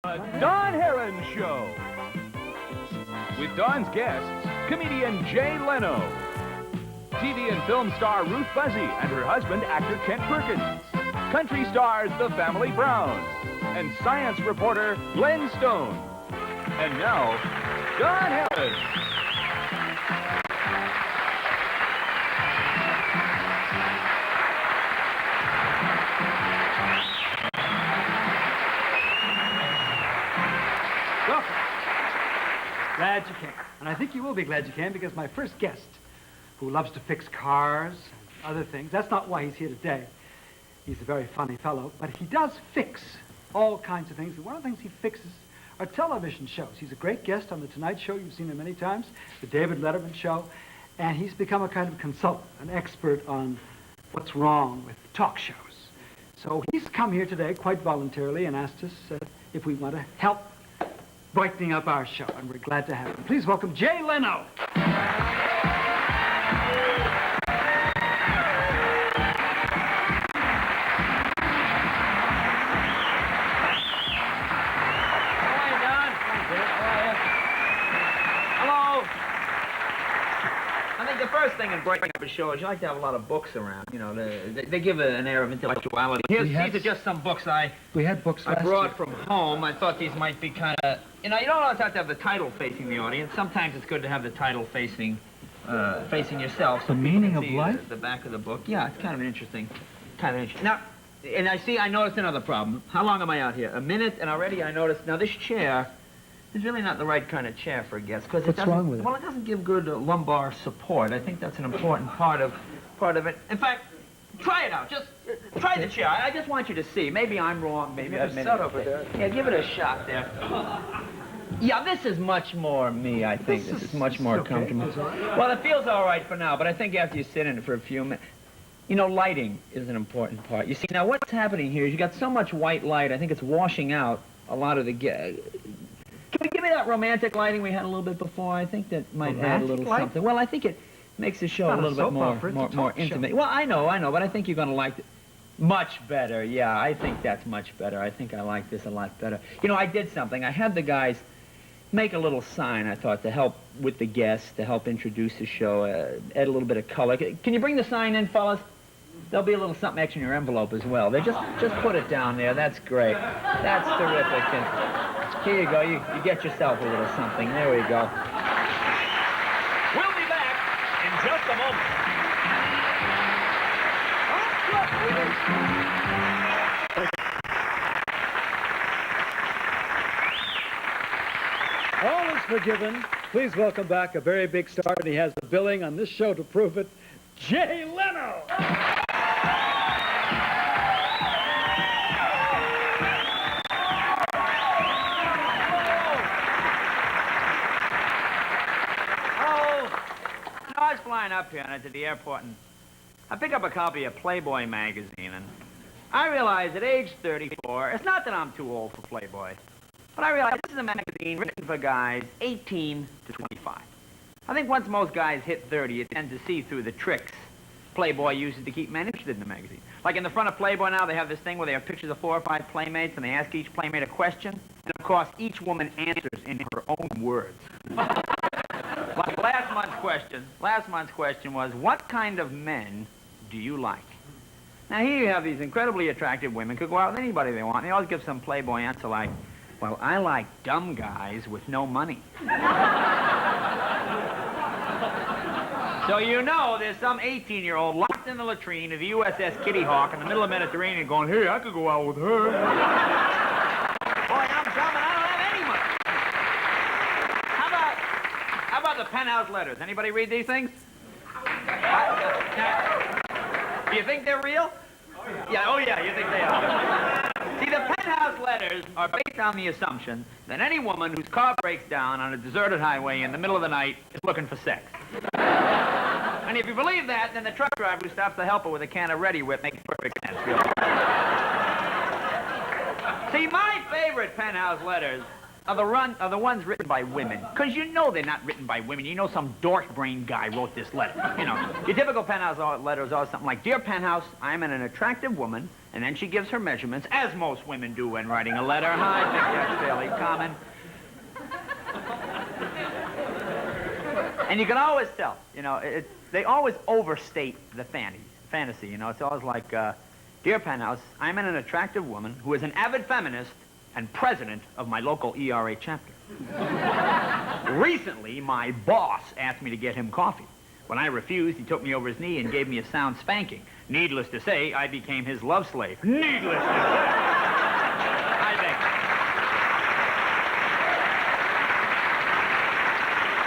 The Don Harron Show. With Don's guests, comedian Jay Leno, TV and film star Ruth Buzzi and her husband, actor Kent Perkins, country stars the Family Browns, and science reporter Glenn Stone. And now, Don Harron. Welcome. Glad you came. And I think you will be glad you came because my first guest, who loves to fix cars and other things, that's not why he's here today. He's a very funny fellow, but he does fix all kinds of things. And one of the things he fixes are television shows. He's a great guest on The Tonight Show. You've seen him many times. The David Letterman Show. And he's become a kind of consultant, an expert on what's wrong with talk shows. So he's come here today quite voluntarily and asked us if we want to help brightening up our show, and we're glad to have him. Please welcome Jay Leno. The first thing in breaking up a show is you like to have a lot of books around. You know, they give an air of intellectuality. These are just some books We had books I brought from home. I thought these might be kind of... You don't always have to have the title facing the audience. Sometimes it's good to have the title facing yourself. So The Meaning of Life? The back of the book. Yeah, it's kind of interesting. Now, and I noticed another problem. How long am I out here? A minute, and already I noticed... Now, this chair... It's really not the right kind of chair for a guest because What's wrong with it? Well, it doesn't give good lumbar support. I think that's an important part of it. In fact, try it out. Just try the chair. I just want you to see. Maybe I'm wrong. Maybe I've made it over there. Yeah, give it a shot there. Yeah, this is much more me. I think this is much more comfortable. Well, it feels all right for now, but I think after you sit in it for a few minutes. Lighting is an important part. You see, now what's happening here is you got so much white light. I think it's washing out a lot of the. Can we give me that romantic lighting we had a little bit before? I think that might add a little something. Well, I think it makes the show a little bit more intimate. Well, I know, but I think you're going to like it much better. Yeah, I think that's much better. I think I like this a lot better. I did something. I had the guys make a little sign, I thought, to help with the guests, to help introduce the show, add a little bit of color. Can you bring the sign in, fellas? There'll be a little something extra in your envelope as well. They just put it down there. That's great. That's terrific. And here you go. You get yourself a little something. There we go. We'll be back in just a moment. All is forgiven. Please welcome back a very big star, and he has the billing on this show to prove it, Jay Leno. I was flying up here to the airport, and I pick up a copy of Playboy magazine, and I realize at age 34, it's not that I'm too old for Playboy, but I realize this is a magazine written for guys 18 to 25. I think once most guys hit 30, you tend to see through the tricks Playboy uses to keep men interested in the magazine. Like in the front of Playboy now, they have this thing where they have pictures of 4 or 5 playmates, and they ask each playmate a question, and of course, each woman answers in her own words. Like last month's question was, what kind of men do you like? Now here you have these incredibly attractive women who go out with anybody they want, and they always give some Playboy answer like, well, I like dumb guys with no money. So there's some 18-year-old locked in the latrine of the USS Kitty Hawk in the middle of the Mediterranean going, hey, I could go out with her. Boy, I'm dumb and I don't have any money. How about the penthouse letters? Anybody read these things? Do you think they're real? Oh yeah, you think they are. See, the penthouse letters are based on the assumption that any woman whose car breaks down on a deserted highway in the middle of the night is looking for sex. And if you believe that, then the truck driver who stops to help her with a can of Ready Whip makes perfect sense, really. See, my favorite penthouse letters are the ones written by women. Because you know they're not written by women. You know some dork-brained guy wrote this letter. You know, your typical penthouse letters are something like, Dear Penthouse, I'm an attractive woman, and then she gives her measurements, as most women do when writing a letter. I think that's fairly common. And you can always tell, you know, they always overstate the fantasy, you know. It's always like, Dear Penthouse, I'm an attractive woman who is an avid feminist and president of my local ERA chapter. Recently, my boss asked me to get him coffee. When I refused, he took me over his knee and gave me a sound spanking. Needless to say, I became his love slave. Needless to say.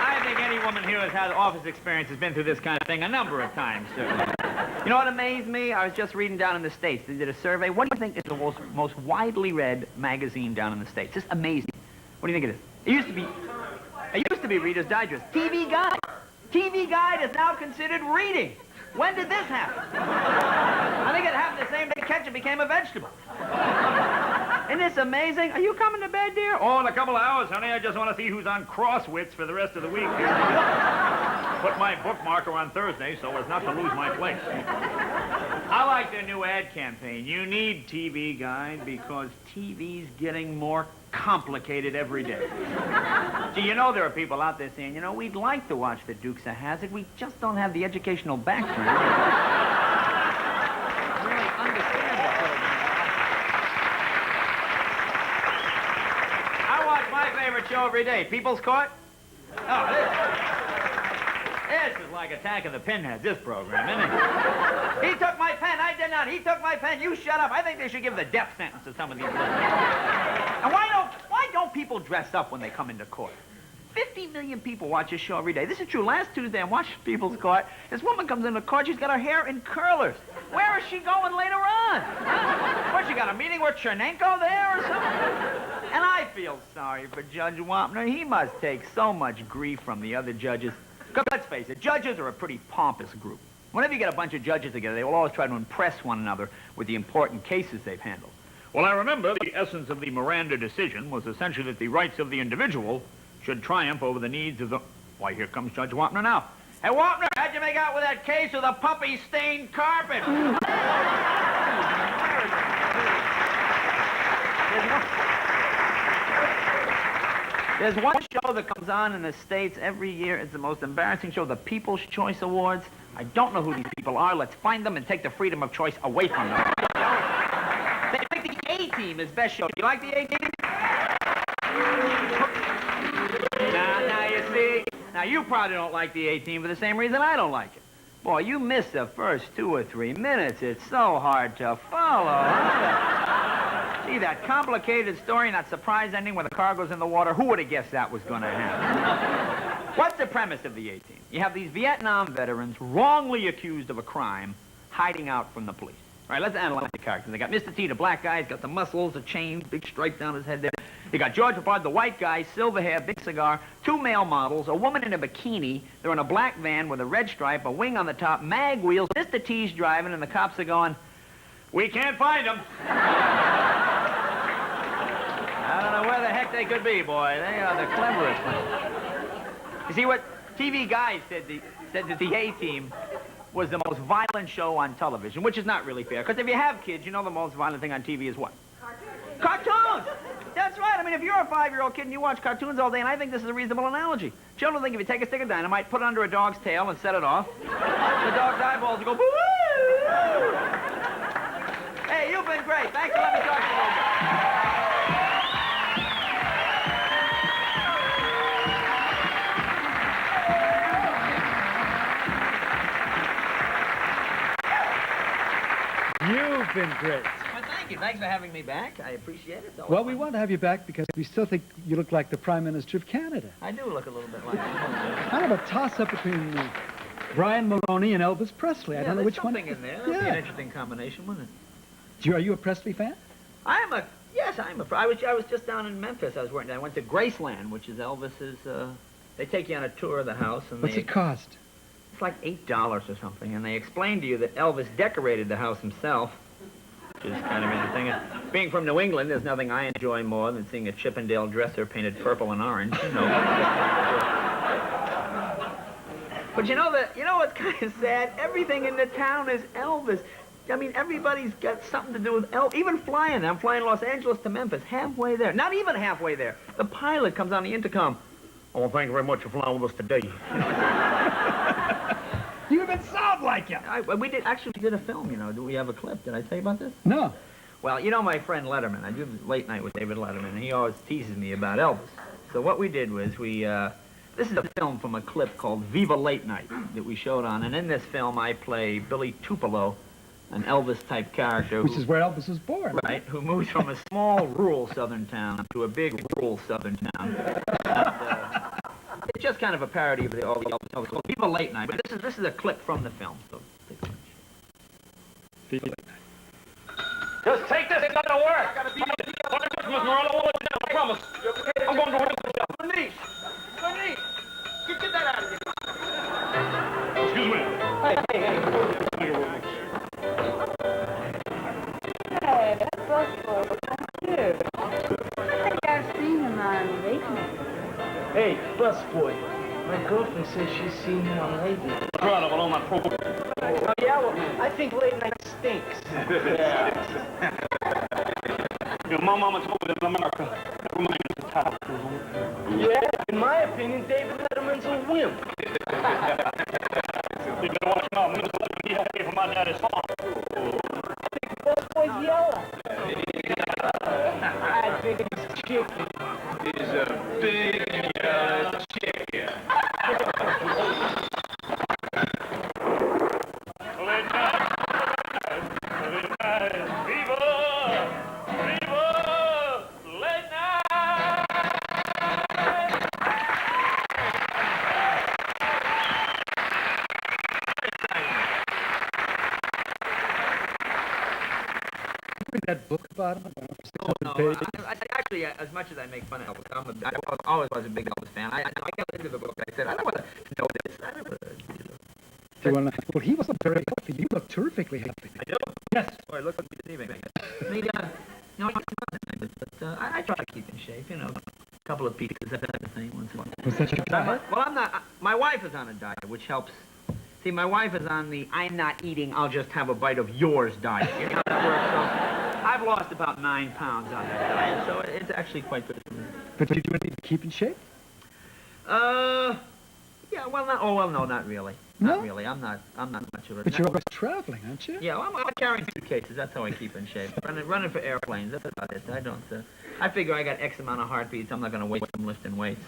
I think any woman here who has had office experience has been through this kind of thing a number of times, certainly. You know what amazed me? I was just reading down in the States. They did a survey. What do you think is the most widely read magazine down in the States? Just amazing. What do you think it is? It used to be Reader's Digest. TV Guide. TV Guide is now considered reading. When did this happen? I think it happened the same day ketchup became a vegetable. Isn't this amazing? Are you coming to bed, dear? Oh, in a couple of hours, honey. I just want to see who's on Crosswits for the rest of the week. Put my bookmarker on Thursday so as not to lose my place. I like their new ad campaign. You need TV Guide because TV's getting more complicated every day. See, you know there are people out there saying, you know, we'd like to watch the Dukes of Hazzard. We just don't have the educational background. Really understand that program. I watch my favorite show every day, People's Court. Oh, this is like Attack of the Pinheads, this program, isn't it? He took my pen. I did not. He took my pen. You shut up. I think they should give the death sentence to some of these listeners. And why don't people dress up when they come into court? 50 million people watch this show every day. This is true. Last Tuesday, I'm watching People's Court. This woman comes into court. She's got her hair in curlers. Where is she going later on? What, she got a meeting with Chernenko there or something? And I feel sorry for Judge Wampner. He must take so much grief from the other judges. Because let's face it, judges are a pretty pompous group. Whenever you get a bunch of judges together, they will always try to impress one another with the important cases they've handled. Well, I remember the essence of the Miranda decision was essentially that the rights of the individual should triumph over the needs of the... Why, here comes Judge Wampner now. Hey, Wampner, how'd you make out with that case of the puppy-stained carpet? There's one show that comes on in the States every year. It's the most embarrassing show, the People's Choice Awards. I don't know who these people are. Let's find them and take the freedom of choice away from them. They pick the A-Team as best show. Do you like the A-Team? Now, you see, now you probably don't like the A-Team for the same reason I don't like it. Boy, you miss the first 2 or 3 minutes. It's so hard to follow. See, that complicated story and that surprise ending when the car goes in the water, who would have guessed that was going to happen? What's the premise of the A-Team? You have these Vietnam veterans wrongly accused of a crime hiding out from the police. All right, let's analyze the characters. They got Mr. T, the black guy. He's got the muscles, a chain, big stripe down his head there. You got George Papard, the white guy, silver hair, big cigar, 2 male models, a woman in a bikini. They're in a black van with a red stripe, a wing on the top, mag wheels. Mr. T's driving, and the cops are going, we can't find him. I don't know where the heck they could be, boy. They are the cleverest ones. You see, what TV Guide said that the A-Team was the most violent show on television, which is not really fair. Because if you have kids, you know the most violent thing on TV is what? Cartoons! That's right. I mean, if you're a 5-year-old kid and you watch cartoons all day, and I think this is a reasonable analogy. Children think if you take a stick of dynamite, put it under a dog's tail, and set it off, the dog's eyeballs will go, boo! Hey, you've been great. Thanks for letting me talk to you a little bit. You've been great. Well, thank you. Thanks for having me back. I appreciate it. Well, we want to have you back because we still think you look like the Prime Minister of Canada. I do look a little bit like him. Kind of a toss-up between Brian Mulroney and Elvis Presley. I don't know which one. Something in there. That'd be an interesting combination, wouldn't it? Are you a Presley fan? Yes, I was just down in Memphis. I went to Graceland, which is Elvis's, they take you on a tour of the house. And What's it cost? It's like $8 or something, and they explain to you that Elvis decorated the house himself. which is kind of interesting. Being from New England, there's nothing I enjoy more than seeing a Chippendale dresser painted purple and orange, you know. But you know what's kind of sad? Everything in the town is Elvis. I mean, everybody's got something to do with Elvis. Even flying. I'm flying Los Angeles to Memphis. Halfway there. Not even halfway there. The pilot comes on the intercom. Oh, thank you very much for flying with us today. You even sound like him. We did a film, you know. Do we have a clip? Did I tell you about this? No. Well, you know my friend Letterman. I do Late Night with David Letterman, and he always teases me about Elvis. So what we did was this is a film from a clip called Viva Late Night that we showed on, and in this film I play Billy Tupelo, an Elvis-type character. Which is where Elvis was born. Right, who moves from a small rural southern town to a big rural southern town. And, it's just kind of a parody of all the Elvis. Called Viva Late Night, but this is a clip from the film. So take a look. Viva Late Night. Just take this, it's gonna work. Merry Christmas, Merle. I won't let you down, I promise. I'm going to work with you. Bernice! Bernice! Get that out of here. Excuse me. Hey, that's busboy. Dude, I think I've seen him on Late Night. Hey, busboy. My girlfriend says she's seen him on Late Night. That's right, I'm on my program. Oh, yeah? Well, I think Late Night stinks. You know, my mama told me that in America, every man is a top. Yeah? In my opinion, David Letterman's a wimp. You better watch him out. Minnesota, he had to pay for my daddy's farm. Busboy's yellow. I think it's chicken. Is a big yellow chicken. Late night, Viva! Viva! Late night! Read that book about him? Oh, no, actually, as much as I make fun of Elvis, I always was a big Elvis fan. I got into the book. I said, I don't want to know this. I don't want to, Do you wanna, well, he wasn't very healthy. You look terrifically healthy. I do? Yes. Boy, look deceiving. No, I try to keep in shape, you know. A couple of pizzas, that kind of thing, once in a while. Was that your diet? Well, I'm not. My wife is on a diet, which helps. See, my wife is on the I'm not eating, I'll just have a bite of yours diet. You know how that works? So I've lost about 9 pounds on that diet, so it's actually quite good for me. But do you do anything to keep in shape? Yeah, well, no, not really. No? Not really. I'm not much of a... But you're always traveling, aren't you? Yeah, well, I'm carrying suitcases. That's how I keep in shape. Running for airplanes. That's about it. I don't... I figure I got X amount of heartbeats. I'm not going to waste them lifting weights.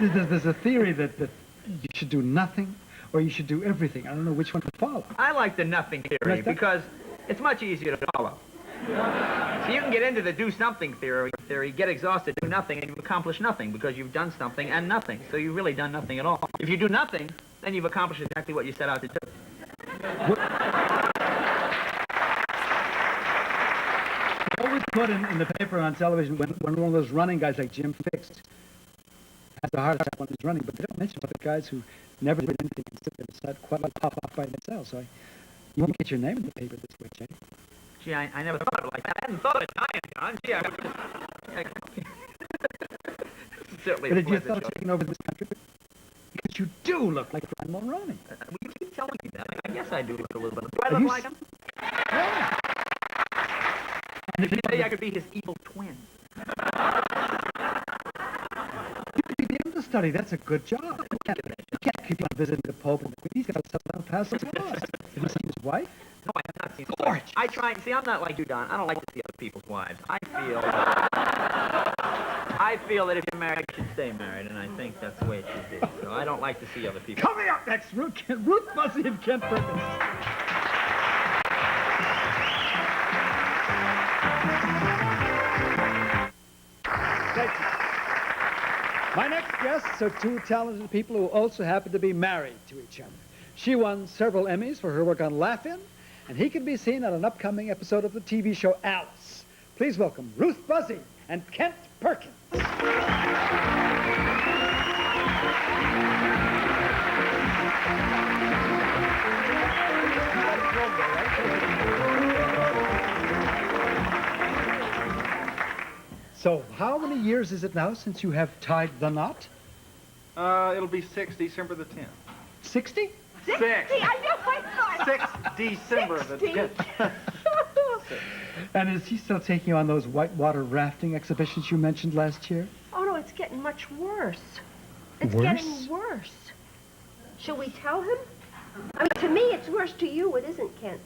There's a theory that you should do nothing or you should do everything. I don't know which one to follow. I like the nothing theory Like that? because it's much easier to follow. So you can get into the do something theory, get exhausted, do nothing, and you've accomplished nothing because you've done something and nothing. So you've really done nothing at all. If you do nothing, then you've accomplished exactly what you set out to do. Always put in the paper on television when one of those running guys like Jim Fixed has a heart attack when he's running, but they don't mention about the guys who never did anything and sit there beside quite pop off by themselves. So you won't get your name in the paper this way, Jay. Gee, I never thought of it like that. I hadn't thought of dying, John. Gee, I would just... Certainly But a did you pleasure thought of show. taking over this country? Because you do look like Fran Mulroney. Well, you keep telling me that. I guess I do look a little bit. Do I Are look you like him? Yeah. And if you Maybe I could be his evil twin. you could be the understudy, that's a good job. You can't keep on visiting the Pope and the Queen. He's got to settle down past the laws. Have you seen his wife? No, I have not seen Gorgeous. I try. See, I'm not like you, Don. I don't like to see other people's wives. I feel that if you're married, you should stay married, and I think that's the way it should be. So I don't like to see other people. Coming up next, Ruth Buzzi and Kent Perkins. Thank you. My next guests are two talented people who also happen to be married to each other. She won several Emmys for her work on Laugh-In, and he can be seen on an upcoming episode of the TV show Alice. Please welcome Ruth Buzzi and Kent Perkins. So how many years is it now since you have tied the knot? It'll be 6 December the 10th. 60? 6. I know, I thought. 6 December the 10th. And is he still taking you on those whitewater rafting exhibitions you mentioned last year? Oh, no, it's getting much worse. It's Worse? getting worse. Shall we tell him? I mean, to me, it's worse. To you, it isn't, Kent.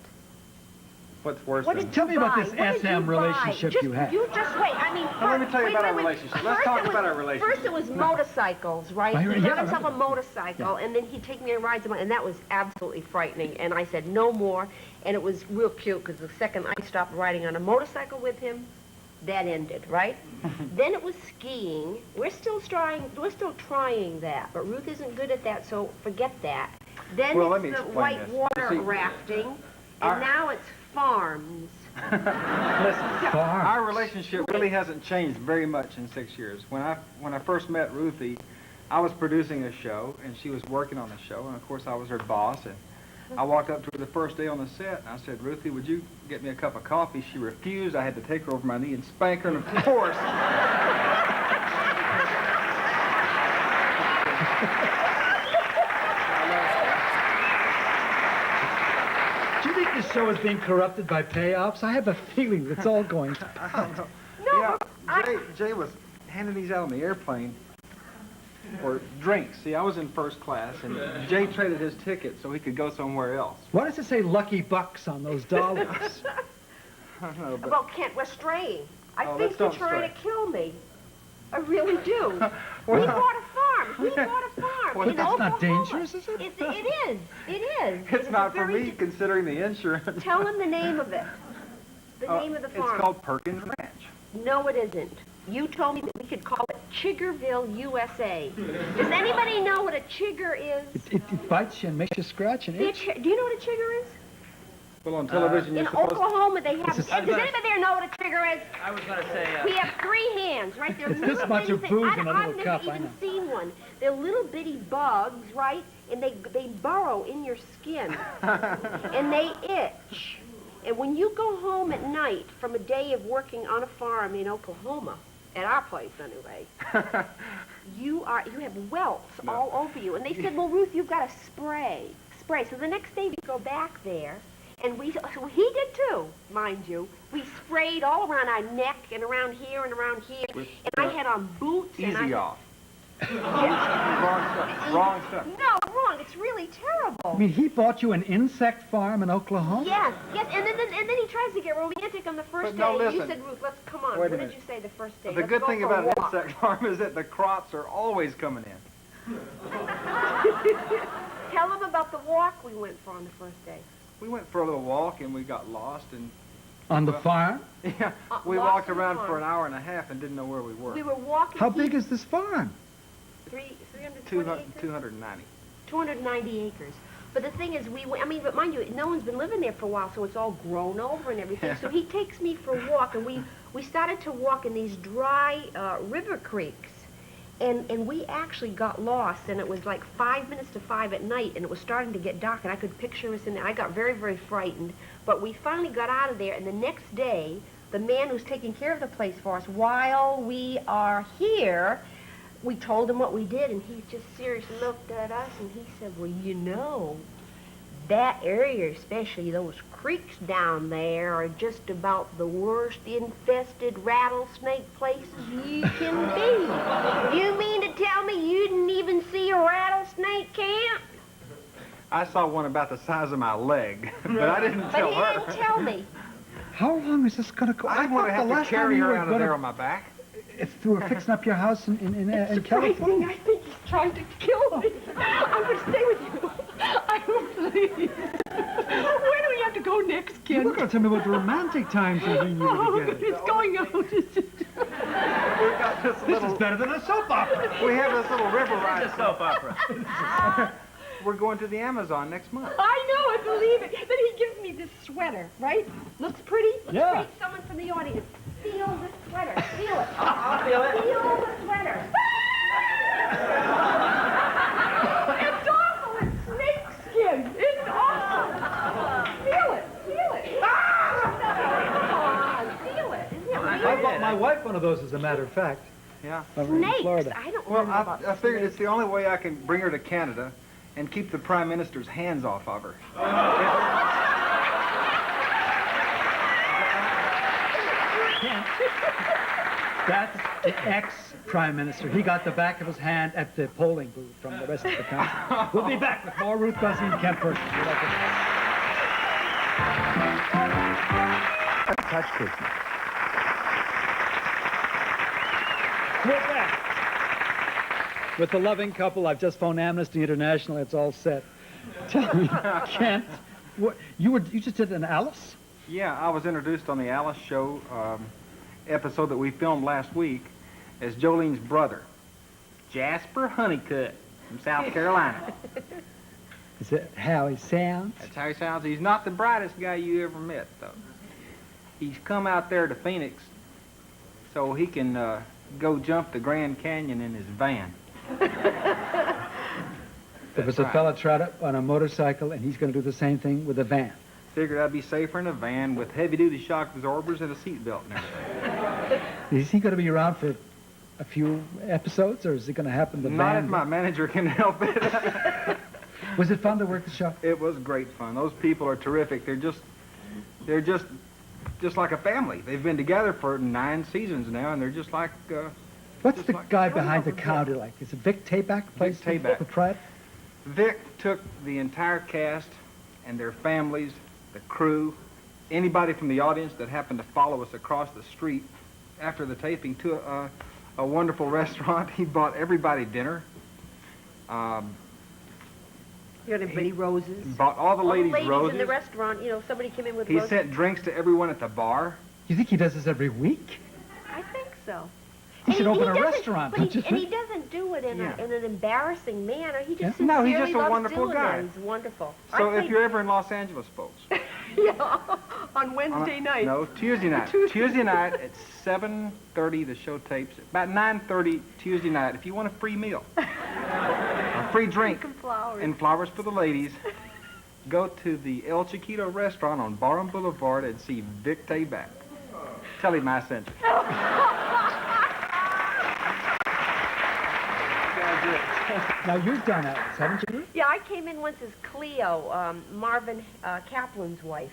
What's worse What than... did Tell you me about buy? this What did SM you buy? relationship you had. You just wait. I mean, Well, let me tell you wait, about wait, our wait. relationship. Let's talk about our relationship. First, it was motorcycles, right? He Yeah, got himself a right. motorcycle, and then he'd take me on rides, and that was absolutely frightening. And I said, no more. And it was real cute, because the second I stopped riding on a motorcycle with him, that ended, right? Then it was skiing. We're still trying that, but Ruth isn't good at that, so forget that. Then Well, let me it's the explain this. whitewater You see, rafting, and our- now it's farms. Listen, our relationship really hasn't changed very much in 6 years. When I first met Ruthie, I was producing a show, and she was working on the show, and of course I was her boss, and I walked up to her the first day on the set, and I said, Ruthie, would you get me a cup of coffee? She refused. I had to take her over my knee and spank her, and of course... Do you think this show is being corrupted by payoffs? I have a feeling it's all going to pot. Yeah, Jay was handing these out on the airplane for drinks. See, I was in first class, and Jay traded his ticket so he could go somewhere else. Why does it say lucky bucks on those dollars? I don't know, but Well, Kent, we're straying. I Oh, think let's you're don't trying stray. to kill me. I really do. Well, We bought a farm. We bought a farm. But in that's not Oklahoma. dangerous, is it? It is. It is. it's is not a for very me, considering the insurance. Tell him the name of it. The name of the farm. It's called Perkins Ranch. No, it isn't. You told me that we could call it Chiggerville, USA. Does anybody know what a chigger is? It bites you and makes you scratch and itch. Do you know what a chigger is? Well, on television, In you're supposed Oklahoma, they have... This is- Does anybody there know what a trigger is? I was going to say, We have 3 hands, right? They're It's little this much bitty of things. booze in a I've little never cup, I even know. seen one. They're little bitty bugs, right? And they burrow in your skin. And they itch. And when you go home at night from a day of working on a farm in Oklahoma, at our place anyway, you have welts all over you. And they said, well, Ruth, you've got to spray. So the next day we go back there, and so he did too, mind you. We sprayed all around our neck and around here and around here. And I had on boots. and easy I, off. Yeah. Wrong stuff. No, wrong. It's really terrible. I mean, he bought you an insect farm in Oklahoma? Yes. And then he tries to get romantic on the first But no, day. You listen. said, Ruth, let's come on. Wait a What did minute. you say the first day? The Let's good go thing for a about an walk. insect farm is that the crops are always coming in. Tell him about the walk we went for on the first day. We went for a little walk, and we got lost, and On the farm? yeah, we lost walked on the around farm. for an hour and a half and didn't know where we were. We were walking. How big is this farm? 320 acres? 290. 290 acres. But the thing is, but mind you, no one's been living there for a while, so it's all grown over and everything. Yeah. So he takes me for a walk, and we started to walk in these dry river creeks. And we actually got lost, and it was like 5 minutes to 5 at night, and it was starting to get dark, and I could picture us in there. I got very, very frightened. But we finally got out of there, and the next day, the man who's taking care of the place for us, while we are here, we told him what we did, and he just seriously looked at us, and he said, well, you know, that area, especially those creeks down there, are just about the worst infested rattlesnake places you can be. You mean to tell me you didn't even see a rattlesnake camp? I saw one about the size of my leg, but I didn't But tell he her. didn't tell me. How long is this going to go? I didn't want to thought have the to last time carry you her were out of gonna- there on my back. If you were fixing up your house in It's California. frightening. I think he's trying to kill me. I'm going to stay with you. I don't please. Where do we have to go next, You kid? were going to tell me about the romantic times you were together. It's going out. We got this This little. is better than a soap opera. We have this little river it's ride. a soap opera. We're going to the Amazon next month. I know, I believe it. Then he gives me this sweater, right? Looks pretty? Looks Yeah. pretty. Someone from the audience. Feel this sweater. Feel it. I'll feel it. Feel the sweater. It's awful. It's snake skin. It's awful. Feel it. Feel it. Come on. Feel it. Isn't it I weird? bought my wife one of those as a matter of fact. Yeah. Over in Snakes. Florida. I don't Well, remember about I figured it's snakes. the only way I can bring her to Canada and keep the Prime Minister's hands off of her. That's the ex-prime minister. He got the back of his hand at the polling booth from the rest of the country. We'll be back with more Ruth Buzzi and Kent Perkins. Touch Christmas. We're back with the loving couple. I've just phoned Amnesty International. It's all set. Tell me, Kent, you just did an Alice? Yeah, I was introduced on the Alice Show episode that we filmed last week as Jolene's brother, Jasper Honeycutt from South Carolina. Is that how he sounds? That's how he sounds. He's not the brightest guy you ever met, though. He's come out there to Phoenix so he can go jump the Grand Canyon in his van. There was a fella tried up on a motorcycle, and he's going to do the same thing with a van. Figured I'd be safer in a van with heavy-duty shock absorbers and a seatbelt and everything. Is he going to be around for a few episodes, or is it going to happen the Not van? if my manager can help it. Was it fun to work the show? It was great fun. Those people are terrific. They're just like a family. They've been together for 9 seasons now, and they're just like. What's just the like guy growing behind up the with counter like? Is it Vic Tayback? Vic Tayback. The tribe? Vic took the entire cast and their families, the crew, anybody from the audience that happened to follow us across the street after the taping to a wonderful restaurant. He bought everybody dinner. You got everybody roses. Bought all the ladies roses. In the restaurant, you know, somebody came in with He roses. sent drinks to everyone at the bar. You think he does this every week? I think so. He should open a doesn't- restaurant, but don't you And he think? doesn't do it in Yeah. an embarrassing manner. He just Yeah. No, he's sincerely just a loves wonderful doing guy. it. He's wonderful. So I if think- you're ever in Los Angeles, folks. Yeah, on Wednesday night. No, Tuesday night. Tuesday night at 7:30, the show tapes. About 9:30 Tuesday night, if you want a free meal, a free drink, Some flowers. and flowers for the ladies, go to the El Chiquito restaurant on Barham Boulevard and see Vic Tayback. Tell him I sent you. Now, you've done Alice, haven't you? Yeah, I came in once as Cleo, Marvin Kaplan's wife.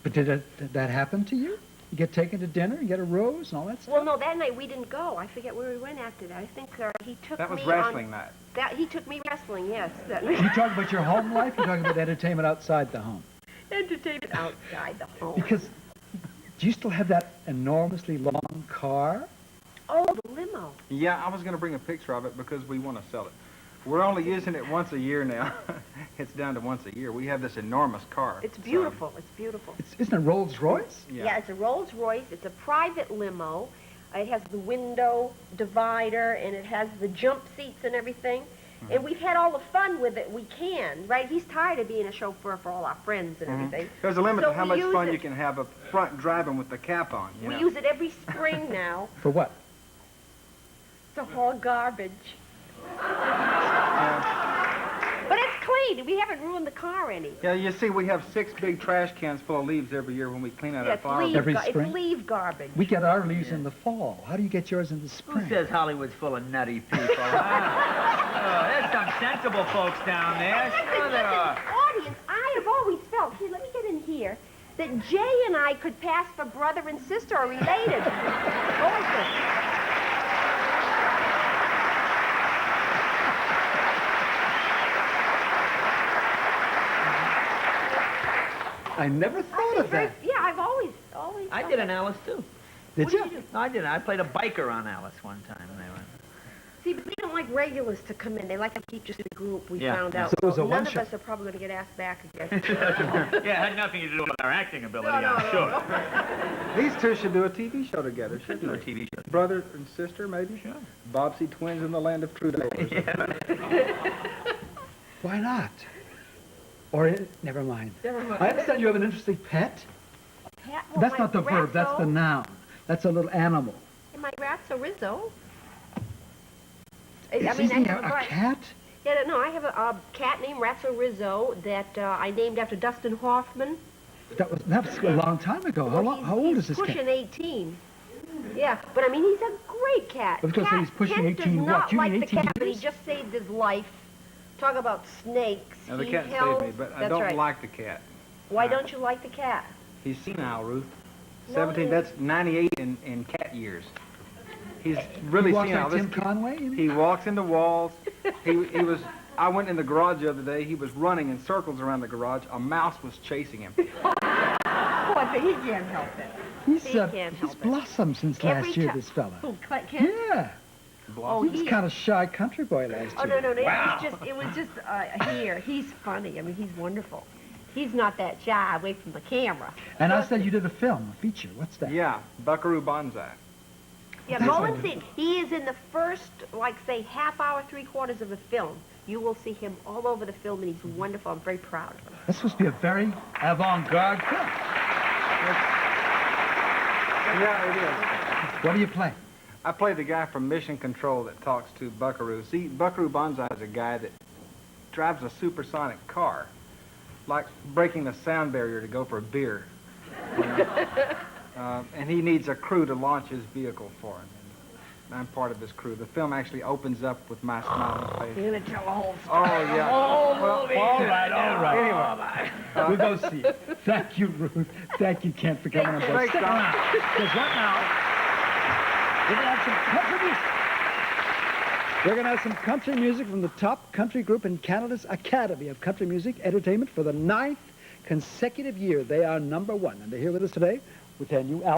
But did that happen to you? You get taken to dinner, you get a rose and all that stuff? Well, no, that night we didn't go. I forget where we went after that. I think he took That was me wrestling on, night. He took me wrestling, yes. That You talking about your home life? You're talking about entertainment outside the home? entertainment outside the home. Because do you still have that enormously long car? Oh, the limo. Yeah, I was going to bring a picture of it because we want to sell it. We're only using it once a year now. It's down to once a year. We have this enormous car. It's beautiful. It's beautiful. Isn't it Rolls Royce? Yeah, it's a Rolls Royce. It's a private limo. It has the window divider, and it has the jump seats and everything. And we've had all the fun with it we can, right? He's tired of being a chauffeur for all our friends and everything. There's a limit So to how we much use fun it. you can have up front driving with the cap on. You We know? use it every spring now For what? to haul garbage. But it's clean. We haven't ruined the car any. Yeah, you see, we have 6 big trash cans full of leaves every year when we clean out Yeah, our it's flower leaf, Every it's spring? leaf garbage. We get our leaves in the fall. How do you get yours in the Who spring? says Hollywood's full of nutty people? Oh, there's some sensible folks down there. Sure there are. Audience, I have always felt, here, let me get in here, that Jay and I could pass for brother and sister or related. Always did. I never thought of that. Yeah, I've always I thought did that. an Alice, too. Did What you? did you do? No, I did. I played a biker on Alice one time. And they were... See, but they don't like regulars to come in. They like to keep just a group, we Yeah. found out. So it was a none of one-shot. us are probably going to get asked back again. Yeah, it had nothing to do with our acting ability, No, I'm sure. These two should do a TV show together, shouldn't Do a they? TV show. Brother and sister, maybe? Sure. Bobsey twins in the land of Trudeau. Or something. Why not? Or, never mind. Never mind. I understand you have an interesting pet. Pat- well, That's my not the verb, that's the Ratso- noun. That's a little animal. My Ratso Rizzo. Is I he have a cat? Yeah, no, I have a cat named Ratso Rizzo that I named after Dustin Hoffman. That was a long time ago. How old is this He's cat? pushing 18. Yeah, but I mean, he's a great cat. Of course, he's pushing Kent 18, does what, not Junior, like the 18 cat, but he years? just saved his life. Talk about snakes. Now, the He cat held- saved me, but I That's don't right. like the cat. Why don't you like the cat? He's senile, Ruth. No, 17, he- that's 98 in cat years. He's really He walks senile. like This Tim kid- Conway, you mean? He walks into walls. He was. I went in the garage the other day. He was running in circles around the garage. A mouse was chasing him. He can't help it. He's, He can't help it. blossomed since Every last year, ti- this fella. Who, Kent? Yeah. Oh, He was he- kind of shy country boy last Oh, year. no. It was just here. He's funny. I mean, he's wonderful. He's not that shy away from the camera. And I said you did a film, a feature. What's that? Yeah, Buckaroo Banzai. Yeah, go and see. He is in the first, like, say, half hour, 3/4 of the film. You will see him all over the film, and he's wonderful. I'm very proud of him. This supposed to be a very avant-garde film. Yeah, it is. What do you play? I play the guy from Mission Control that talks to Buckaroo. See, Buckaroo Banzai is a guy that drives a supersonic car, like breaking the sound barrier to go for a beer. And he needs a crew to launch his vehicle for him. And I'm part of his crew. The film actually opens up with my smiling face. You're going to tell a whole Oh, yeah. Well, All right. anyway. We'll go see it. Thank you, Ruth. Thank you, Kent, for coming on board. Thanks, Stick Don. around. Because right now, we're going to have some country music. We're going to have some country music from the top country group in Canada's Academy of Country Music Entertainment for the 9th consecutive year. They are #1, and they're here with us today with their new album.